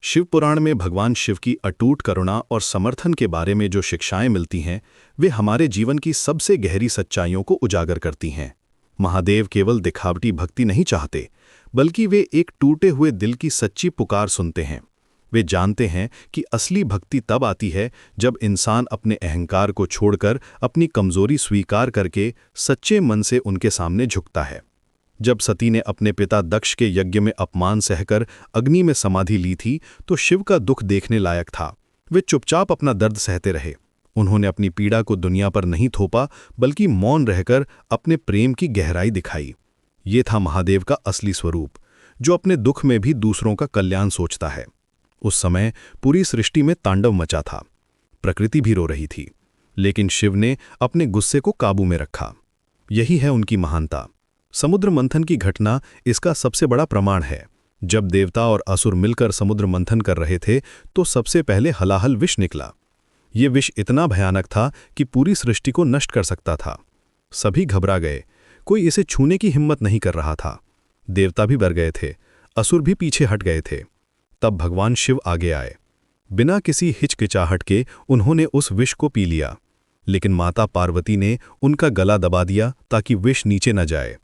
शिव पुराण में भगवान शिव की अटूट करुणा और समर्थन के बारे में जो शिक्षाएं मिलती हैं, वे हमारे जीवन की सबसे गहरी सच्चाइयों को उजागर करती हैं। महादेव केवल दिखावटी भक्ति नहीं चाहते, बल्कि वे एक टूटे हुए दिल की सच्ची पुकार सुनते हैं। वे जानते हैं कि असली भक्ति तब आती है जब इंसान अपने अहंकार को छोड़कर अपनी कमजोरी स्वीकार करके सच्चे मन से उनके सामने झुकता है। जब सती ने अपने पिता दक्ष के यज्ञ में अपमान सहकर अग्नि में समाधि ली थी, तो शिव का दुख देखने लायक था। वे चुपचाप अपना दर्द सहते रहे। उन्होंने अपनी पीड़ा को दुनिया पर नहीं थोपा, बल्कि मौन रहकर अपने प्रेम की गहराई दिखाई। ये था महादेव का असली स्वरूप, जो अपने दुख में भी दूसरों का कल्याण सोचता है। उस समय पूरी सृष्टि में तांडव मचा था, प्रकृति भी रो रही थी, लेकिन शिव ने अपने गुस्से को काबू में रखा। यही है उनकी महानता। समुद्र मंथन की घटना इसका सबसे बड़ा प्रमाण है। जब देवता और असुर मिलकर समुद्र मंथन कर रहे थे, तो सबसे पहले हलाहल विष निकला। ये विष इतना भयानक था कि पूरी सृष्टि को नष्ट कर सकता था। सभी घबरा गए, कोई इसे छूने की हिम्मत नहीं कर रहा था। देवता भी डर गए थे, असुर भी पीछे हट गए थे। तब भगवान शिव आगे आए। बिना किसी हिचकिचाहट के उन्होंने उस विष को पी लिया, लेकिन माता पार्वती ने उनका गला दबा दिया ताकि विष नीचे न जाए।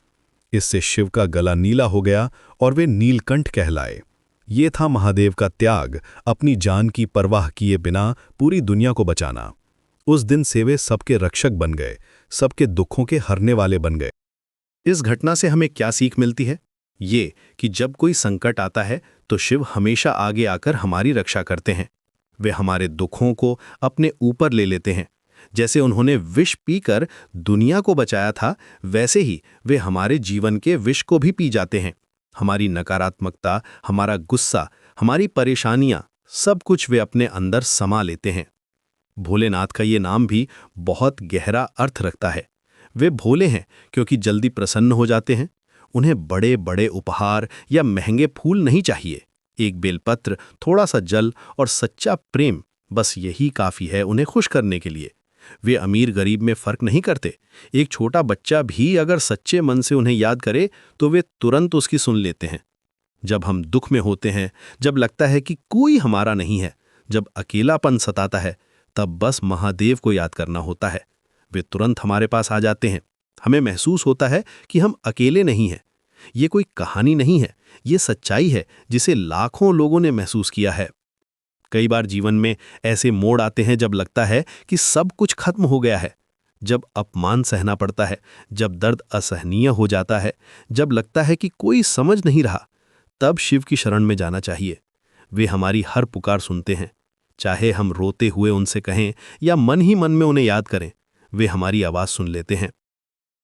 इससे शिव का गला नीला हो गया और वे नीलकंठ कहलाए। ये था महादेव का त्याग, अपनी जान की परवाह किए बिना पूरी दुनिया को बचाना। उस दिन से वे सबके रक्षक बन गए, सबके दुखों के हरने वाले बन गए। इस घटना से हमें क्या सीख मिलती है? ये कि जब कोई संकट आता है तो शिव हमेशा आगे आकर हमारी रक्षा करते हैं। वे हमारे दुखों को अपने ऊपर ले लेते हैं। जैसे उन्होंने विष पीकर दुनिया को बचाया था, वैसे ही वे हमारे जीवन के विष को भी पी जाते हैं। हमारी नकारात्मकता, हमारा गुस्सा, हमारी परेशानियां, सब कुछ वे अपने अंदर समा लेते हैं। भोलेनाथ का ये नाम भी बहुत गहरा अर्थ रखता है। वे भोले हैं क्योंकि जल्दी प्रसन्न हो जाते हैं। उन्हें बड़े बड़े उपहार या महंगे फूल नहीं चाहिए। एक बेलपत्र, थोड़ा सा जल और सच्चा प्रेम, बस यही काफी है उन्हें खुश करने के लिए। वे अमीर गरीब में फर्क नहीं करते। एक छोटा बच्चा भी अगर सच्चे मन से उन्हें याद करे तो वे तुरंत उसकी सुन लेते हैं। जब हम दुख में होते हैं, जब लगता है कि कोई हमारा नहीं है, जब अकेलापन सताता है, तब बस महादेव को याद करना होता है। वे तुरंत हमारे पास आ जाते हैं। हमें महसूस होता है कि हम अकेले नहीं हैं। ये कोई कहानी नहीं है, ये सच्चाई है जिसे लाखों लोगों ने महसूस किया है। कई बार जीवन में ऐसे मोड़ आते हैं जब लगता है कि सब कुछ खत्म हो गया है, जब अपमान सहना पड़ता है, जब दर्द असहनीय हो जाता है, जब लगता है कि कोई समझ नहीं रहा, तब शिव की शरण में जाना चाहिए। वे हमारी हर पुकार सुनते हैं। चाहे हम रोते हुए उनसे कहें या मन ही मन में उन्हें याद करें, वे हमारी आवाज सुन लेते हैं।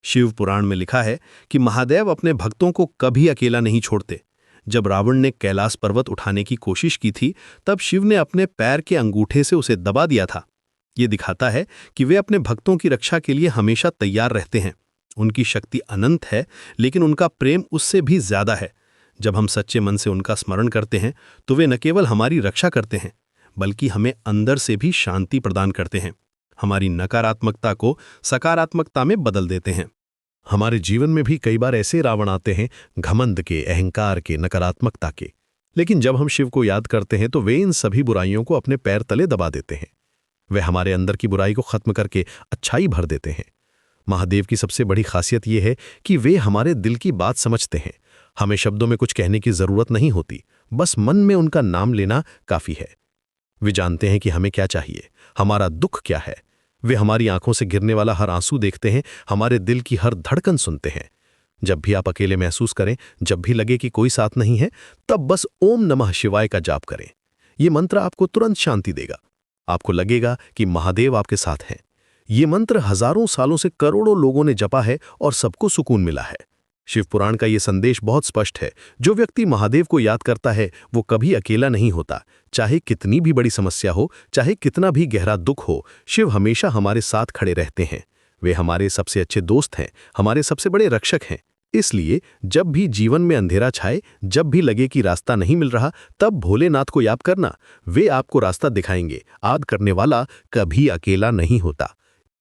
शिव पुराण में लिखा है कि महादेव अपने भक्तों को कभी अकेला नहीं छोड़ते। जब रावण ने कैलाश पर्वत उठाने की कोशिश की थी, तब शिव ने अपने पैर के अंगूठे से उसे दबा दिया था। ये दिखाता है कि वे अपने भक्तों की रक्षा के लिए हमेशा तैयार रहते हैं। उनकी शक्ति अनंत है, लेकिन उनका प्रेम उससे भी ज्यादा है। जब हम सच्चे मन से उनका स्मरण करते हैं, तो वे न केवल हमारी रक्षा करते हैं, बल्कि हमें अंदर से भी शांति प्रदान करते हैं। हमारी नकारात्मकता को सकारात्मकता में बदल देते हैं। हमारे जीवन में भी कई बार ऐसे रावण आते हैं, घमंड के, अहंकार के, नकारात्मकता के। लेकिन जब हम शिव को याद करते हैं तो वे इन सभी बुराइयों को अपने पैर तले दबा देते हैं। वे हमारे अंदर की बुराई को खत्म करके अच्छाई भर देते हैं। महादेव की सबसे बड़ी खासियत यह है कि वे हमारे दिल की बात समझते हैं। हमें शब्दों में कुछ कहने की जरूरत नहीं होती, बस मन में उनका नाम लेना काफी है। वे जानते हैं कि हमें क्या चाहिए, हमारा दुख क्या है। वे हमारी आंखों से गिरने वाला हर आंसू देखते हैं, हमारे दिल की हर धड़कन सुनते हैं। जब भी आप अकेले महसूस करें, जब भी लगे कि कोई साथ नहीं है, तब बस ओम नमः शिवाय का जाप करें। ये मंत्र आपको तुरंत शांति देगा। आपको लगेगा कि महादेव आपके साथ हैं। ये मंत्र हजारों सालों से करोड़ों लोगों ने जपा है और सबको सुकून मिला है। शिव पुराण का ये संदेश बहुत स्पष्ट है। जो व्यक्ति महादेव को याद करता है, वो कभी अकेला नहीं होता। चाहे कितनी भी बड़ी समस्या हो, चाहे कितना भी गहरा दुख हो, शिव हमेशा हमारे साथ खड़े रहते हैं। वे हमारे सबसे अच्छे दोस्त हैं, हमारे सबसे बड़े रक्षक हैं। इसलिए जब भी जीवन में अंधेरा छाए, जब भी लगे कि रास्ता नहीं मिल रहा, तब भोलेनाथ को याद करना। वे आपको रास्ता दिखाएंगे। याद करने वाला कभी अकेला नहीं होता।